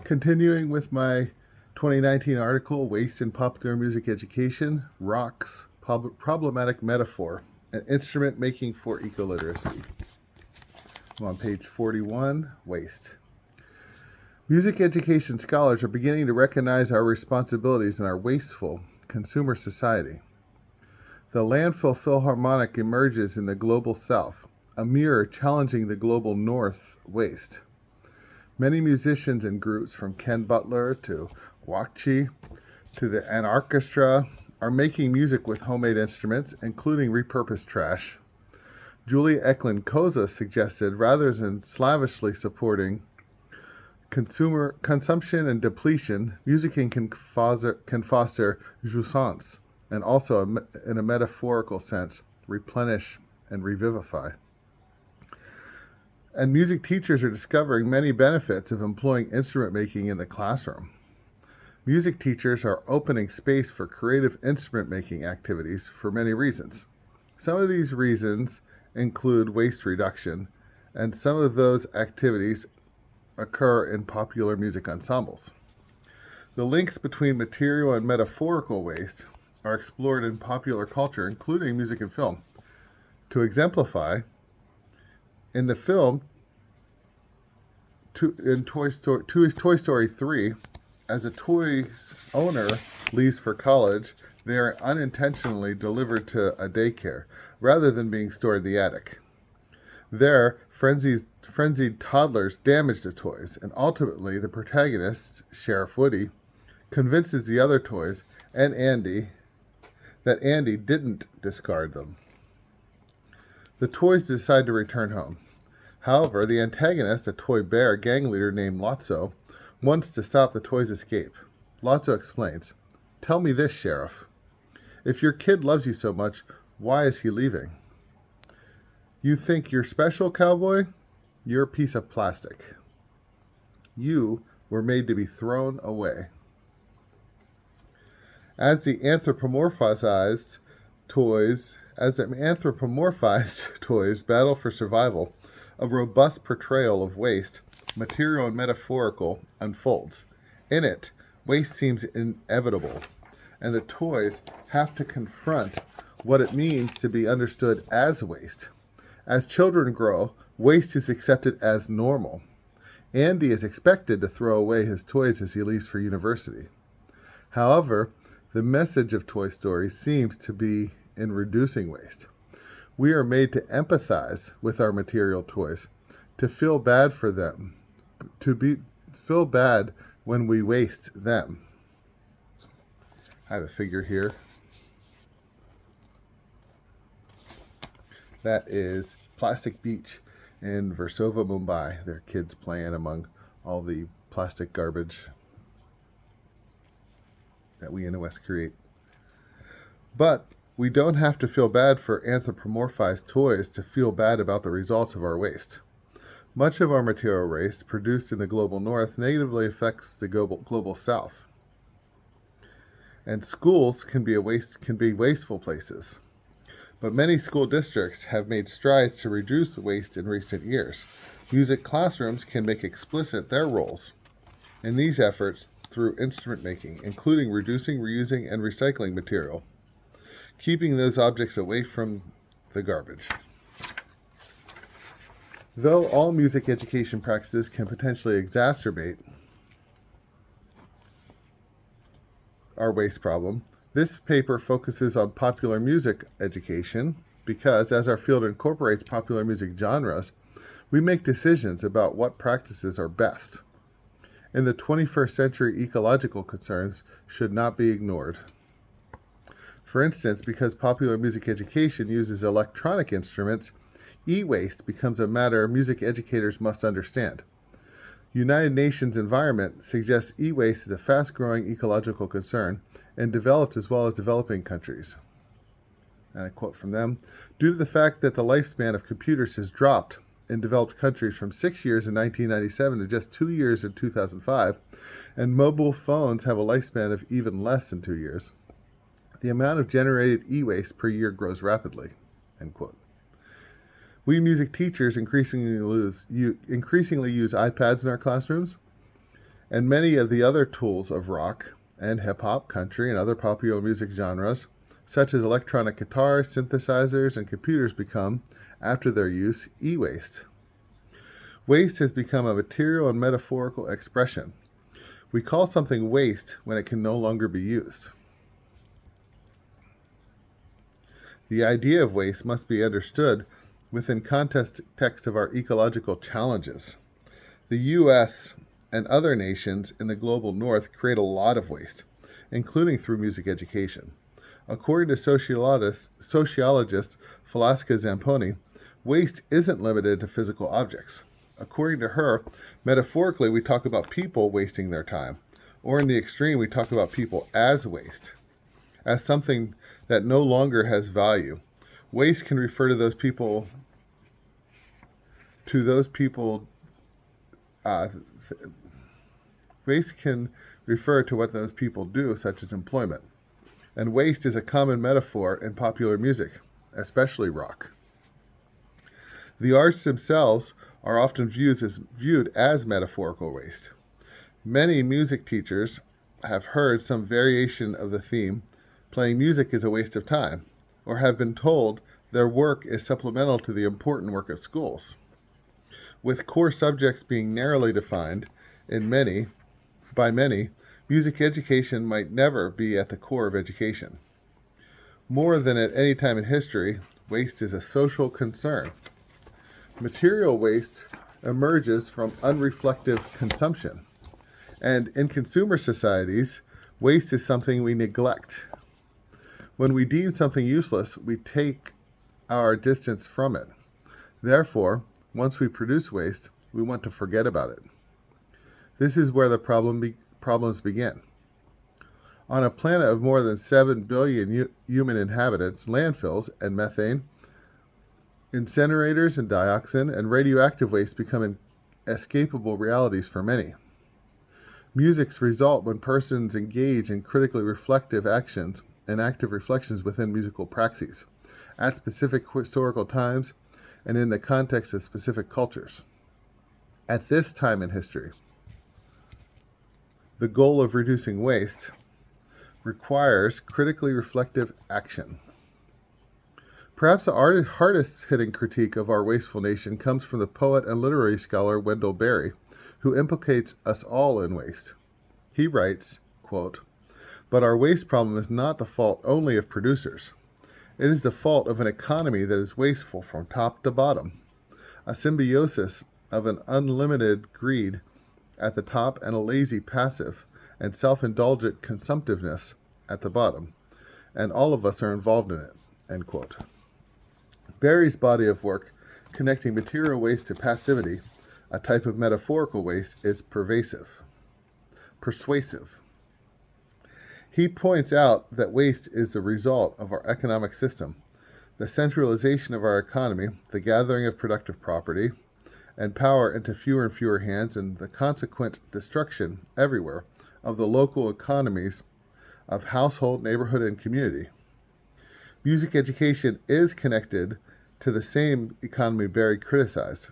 Continuing with my 2019 article, Waste in Popular Music Education, Rock's Problematic Metaphor, an Instrument Making for Ecoliteracy. I'm on page 41, Waste. Music education scholars are beginning to recognize our responsibilities in our wasteful consumer society. The landfill philharmonic emerges in the global south, a mirror challenging the global north waste. Many musicians and groups, from Ken Butler to Wakchi to the Anarchestra, are making music with homemade instruments, including repurposed trash. Julie Eklund Koza suggested, rather than slavishly supporting consumer consumption and depletion, music can foster jouissance, and also, in a metaphorical sense, replenish and revivify. And music teachers are discovering many benefits of employing instrument making in the classroom. Music teachers are opening space for creative instrument making activities for many reasons. Some of these reasons include waste reduction, and some of those activities occur in popular music ensembles. The links between material and metaphorical waste are explored in popular culture, including music and film. To exemplify, in the film, in Toy Story 3, as a toy's owner leaves for college, they are unintentionally delivered to a daycare, rather than being stored in the attic. There, frenzied toddlers damage the toys, and ultimately the protagonist, Sheriff Woody, convinces the other toys and Andy that Andy didn't discard them. The toys decide to return home. However, the antagonist, a toy bear gang leader named Lotso, wants to stop the toys' escape. Lotso explains, "Tell me this, Sheriff. If your kid loves you so much, why is he leaving? You think you're special, cowboy? You're a piece of plastic. You were made to be thrown away." As the anthropomorphized toys battle for survival, a robust portrayal of waste, material and metaphorical, unfolds. In it, waste seems inevitable, and the toys have to confront what it means to be understood as waste. As children grow, waste is accepted as normal. Andy is expected to throw away his toys as he leaves for university. However, the message of Toy Story seems to be in reducing waste. We are made to empathize with our material toys, to feel bad for them, feel bad when we waste them. I have a figure here. That is Plastic Beach in Versova, Mumbai. There are kids playing among all the plastic garbage that we in the West create. But we don't have to feel bad for anthropomorphized toys to feel bad about the results of our waste. Much of our material waste produced in the global north negatively affects the global south. And schools can be wasteful places. But many school districts have made strides to reduce waste in recent years. Music classrooms can make explicit their roles in these efforts through instrument making, including reducing, reusing, and recycling material, keeping those objects away from the garbage. Though all music education practices can potentially exacerbate our waste problem, this paper focuses on popular music education because, as our field incorporates popular music genres, we make decisions about what practices are best. In the 21st century, ecological concerns should not be ignored. For instance, because popular music education uses electronic instruments, e-waste becomes a matter music educators must understand. United Nations Environment suggests e-waste is a fast-growing ecological concern in developed as well as developing countries. And I quote from them, "Due to the fact that the lifespan of computers has dropped in developed countries from 6 years in 1997 to just 2 years in 2005, and mobile phones have a lifespan of even less than 2 years, the amount of generated e-waste per year grows rapidly." End quote. We music teachers increasingly use iPads in our classrooms, and many of the other tools of rock and hip-hop, country, and other popular music genres, such as electronic guitars, synthesizers, and computers become, after their use, e-waste. Waste has become a material and metaphorical expression. We call something waste when it can no longer be used. The idea of waste must be understood within context of our ecological challenges. The U.S. and other nations in the global north create a lot of waste, including through music education. According to sociologist Falaska Zamponi, waste isn't limited to physical objects. According to her, metaphorically, we talk about people wasting their time, or in the extreme, we talk about people as waste, as something that no longer has value. Waste can refer to those people, waste can refer to what those people do, such as employment. And waste is a common metaphor in popular music, especially rock. The arts themselves are often viewed as metaphorical waste. Many music teachers have heard some variation of the theme, playing music is a waste of time, or have been told their work is supplemental to the important work of schools. With core subjects being narrowly defined by many, music education might never be at the core of education. More than at any time in history, waste is a social concern. Material waste emerges from unreflective consumption. And in consumer societies, waste is something we neglect. When we deem something useless, we take our distance from it. Therefore, once we produce waste, we want to forget about it. This is where the problems begin. On a planet of more than 7 billion human inhabitants, landfills and methane, incinerators and dioxin, and radioactive waste become inescapable realities for many. Musics result when persons engage in critically reflective actions and active reflections within musical praxis, at specific historical times and in the context of specific cultures. At this time in history, the goal of reducing waste requires critically reflective action. Perhaps the hardest hitting critique of our wasteful nation comes from the poet and literary scholar Wendell Berry, who implicates us all in waste. He writes, quote, "But our waste problem is not the fault only of producers. It is the fault of an economy that is wasteful from top to bottom, a symbiosis of an unlimited greed at the top and a lazy, passive, and self-indulgent consumptiveness at the bottom, and all of us are involved in it," end quote. Berry's body of work connecting material waste to passivity, a type of metaphorical waste, is persuasive. He points out that waste is the result of our economic system, the centralization of our economy, the gathering of productive property and power into fewer and fewer hands, and the consequent destruction everywhere of the local economies of household, neighborhood, and community. Music education is connected to the same economy Berry criticized.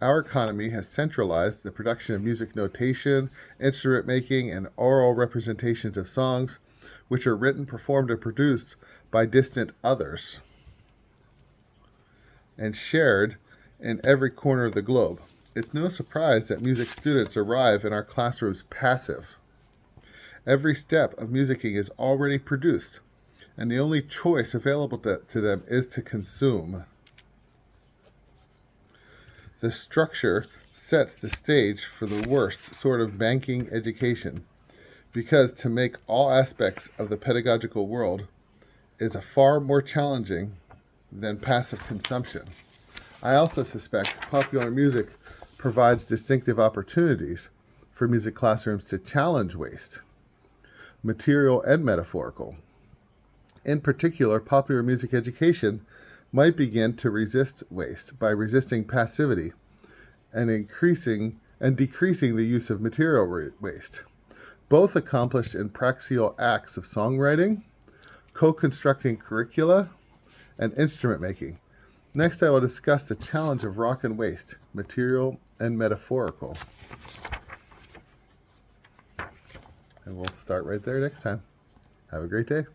Our economy has centralized the production of music notation, instrument making, and oral representations of songs, which are written, performed, and produced by distant others, and shared in every corner of the globe. It's no surprise that music students arrive in our classrooms passive. Every step of musicking is already produced, and the only choice available to them is to consume. The structure sets the stage for the worst sort of banking education, because to make all aspects of the pedagogical world is a far more challenging than passive consumption. I also suspect popular music provides distinctive opportunities for music classrooms to challenge waste, material and metaphorical. In particular, popular music education might begin to resist waste by resisting passivity and decreasing the use of material waste, both accomplished in praxial acts of songwriting, co-constructing curricula, and instrument making. Next, I will discuss the challenge of rock and waste, material and metaphorical. And we'll start right there next time. Have a great day.